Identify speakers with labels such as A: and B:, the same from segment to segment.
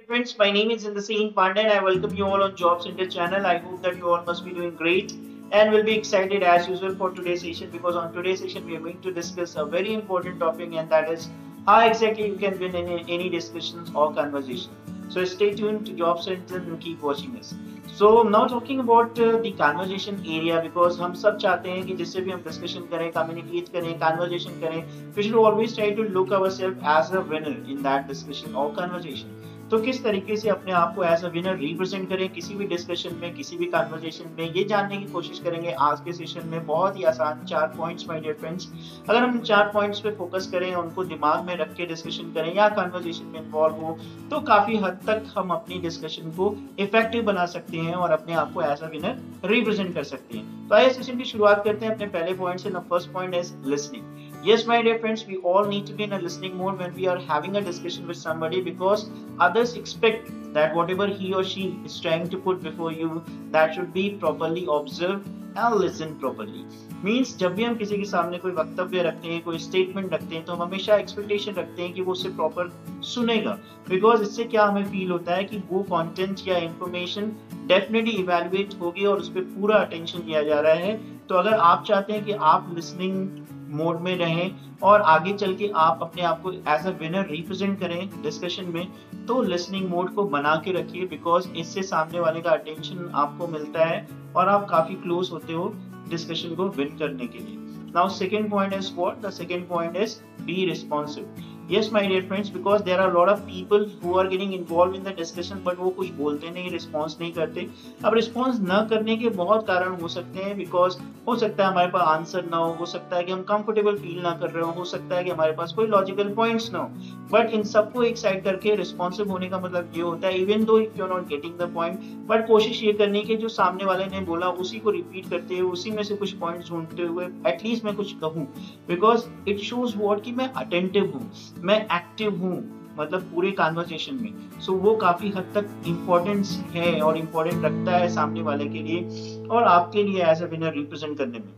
A: friends, my name is Indraseen Pandey and I welcome you all on Job Center channel. I hope that you all must be doing great and will be excited as usual for today's session, because on today's session we are going to discuss a very important topic, and that is how exactly you can win in any discussions or conversation. So stay tuned to Job Center and keep watching us. So now talking about the conversation area, because हम सब चाहते हैं कि जिससे भी हम discussion करें, communicate करें, conversation करें, we should always try to look ourselves as a winner in that discussion or conversation. तो किस तरीके से अपने आप को एज अ विनर रिप्रेजेंट करें किसी भी डिस्कशन में, किसी भी कन्वर्सेशन में, ये जानने की कोशिश करेंगे आज के सेशन में। बहुत ही आसान 4 पॉइंट्स माय डियर फ्रेंड्स। अगर हम 4 पॉइंट्स पे फोकस करें, उनको दिमाग में रख के डिस्कशन करें या कन्वर्सेशन में इन्वॉल्व हो, तो काफी हद तक हम अपनी डिस्कशन को इफेक्टिव बना सकते हैं और अपने आप को एज अ विनर रिप्रेजेंट कर सकते हैं। तो आइए सेशन की शुरुआत करते हैं अपने पहले पॉइंट से। First point is listening. Yes, my dear friends, we all need to be in a listening mode when we are having a discussion with somebody, because others expect that whatever he or she is trying to put before you, that should be properly observed and listened properly. Means जब भी हम किसी के सामने कोई वक्तव्य रखते हैं, कोई स्टेटमेंट रखते हैं, तो हम हमेशा एक्सपेक्टेशन रखते हैं कि वो उससे प्रॉपर सुनेगा, बिकॉज इससे क्या हमें फील होता है कि वो कंटेंट या इंफॉर्मेशन डेफिनेटली इवेल्युएट होगी और उस पर पूरा अटेंशन दिया जा रहा है। तो अगर आप चाहते हैं कि आप लिसनिंग मोड में रहें और आगे चल के आप अपने आप को एज अ विनर रिप्रेजेंट करें डिस्कशन में, तो लिसनिंग मोड को बना के रखिए, बिकॉज इससे सामने वाले का अटेंशन आपको मिलता है और आप काफी क्लोज होते हो डिस्कशन को विन करने के लिए। Now second point is what? The second point is be responsive. Yes, my dear friends, because there are a lot of people who are getting involved in the discussion, but वो कुछ बोलते नहीं, response नहीं करते। अब response न करने के बहुत कारण हो सकते हैं, बिकॉज हो सकता है हमारे पास आंसर ना हो सकता है कि हम कंफर्टेबल फील ना कर रहे हो सकता है कि हमारे पास कोई लॉजिकल पॉइंट्स ना हो। बट इन सबको एक साइड करके रिस्पॉन्सिव होने का मतलब ये होता है, even though if you are not getting the point, but कोशिश ये करनी कि जो सामने वाले ने बोला उसी को रिपीट करते हुए, उसी में से कुछ पॉइंट्स ढूंढते हुए एटलीस्ट मैं कुछ कहूँ, बिकॉज इट शोज व्हाट कि मैं अटेंटिव हूँ, मैं एक्टिव हूँ, मतलब पूरे कन्वर्सेशन में। सो वो काफी हद तक इम्पोर्टेंस है और इम्पोर्टेंट रखता है सामने वाले के लिए और आपके लिए एज अ विनर रिप्रेजेंट करने में।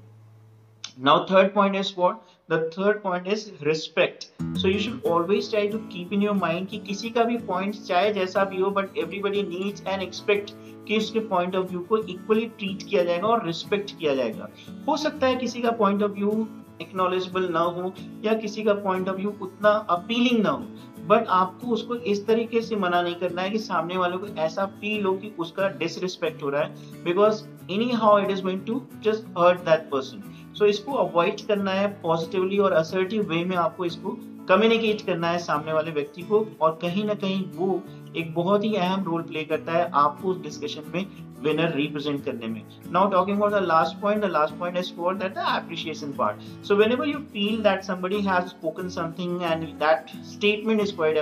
A: Now third point is what? The third point is respect. So you should always try to keep in your mind कि किसी का भी point चाहे जैसा भी हो, but everybody needs and expect कि उसके point of view को equally treat किया जाएगा और respect किया जाएगा। हो सकता है किसी का point of view acknowledgeable ना हो या किसी का point of view उतना appealing ना हो, बट आपको उसको इस तरीके से मना नहीं करना है कि सामने वालों को ऐसा फील हो कि उसका डिसरिस्पेक्ट हो रहा है, because anyhow it is going to just hurt that person. So इसको अवॉइड करना है पॉजिटिवली और असर्टिव वे में, आपको इसको कम्युनिकेट करना है सामने वाले व्यक्ति को, और कहीं ना कहीं वो एक बहुत ही अहम रोल प्ले करता है आपको उस डिस्कशन में विनर रिप्रेजेंट करने में। Now talking about the last point is for that the appreciation part. So whenever you feel that somebody has spoken something and that statement is quite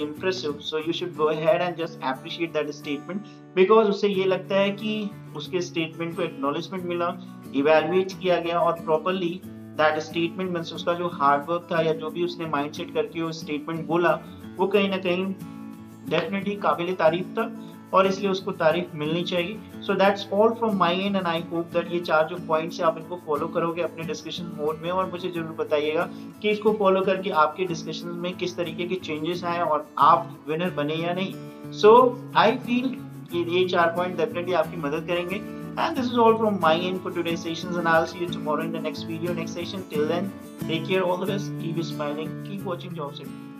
A: impressive, so you should go ahead and just appreciate that statement, because उससे ये लगता है कि उसके statement को acknowledgement मिला, evaluate किया गया और प्रॉपर्ली दैट स्टेटमेंट मींस उसका जो हार्ड वर्क था या जो भी उसने माइंडसेट करके वो स्टेटमेंट बोला, वो कहीं ना कहीं डेफिनेटली काबिल तारीफ था और इसलिए उसको तारीफ मिलनी चाहिए। So that's all from my and and I hope that ये 4 जो पॉइंट्स है आप इनको फॉलो करोगे अपने डिस्कशन मोड में, और मुझे जरूर बताइएगा कि इसको फॉलो करके आपके डिस्कशन में किस तरीके के चेंजेस आए और आप विनर बने या नहीं। सो आई फील कि ये 4 पॉइंट डेफिनेटली आपकी मदद करेंगे। And this is all from my end for today's sessions, and I'll see you tomorrow in the next video, next session. Till then, take care, all the best, keep smiling, keep watching Job Center.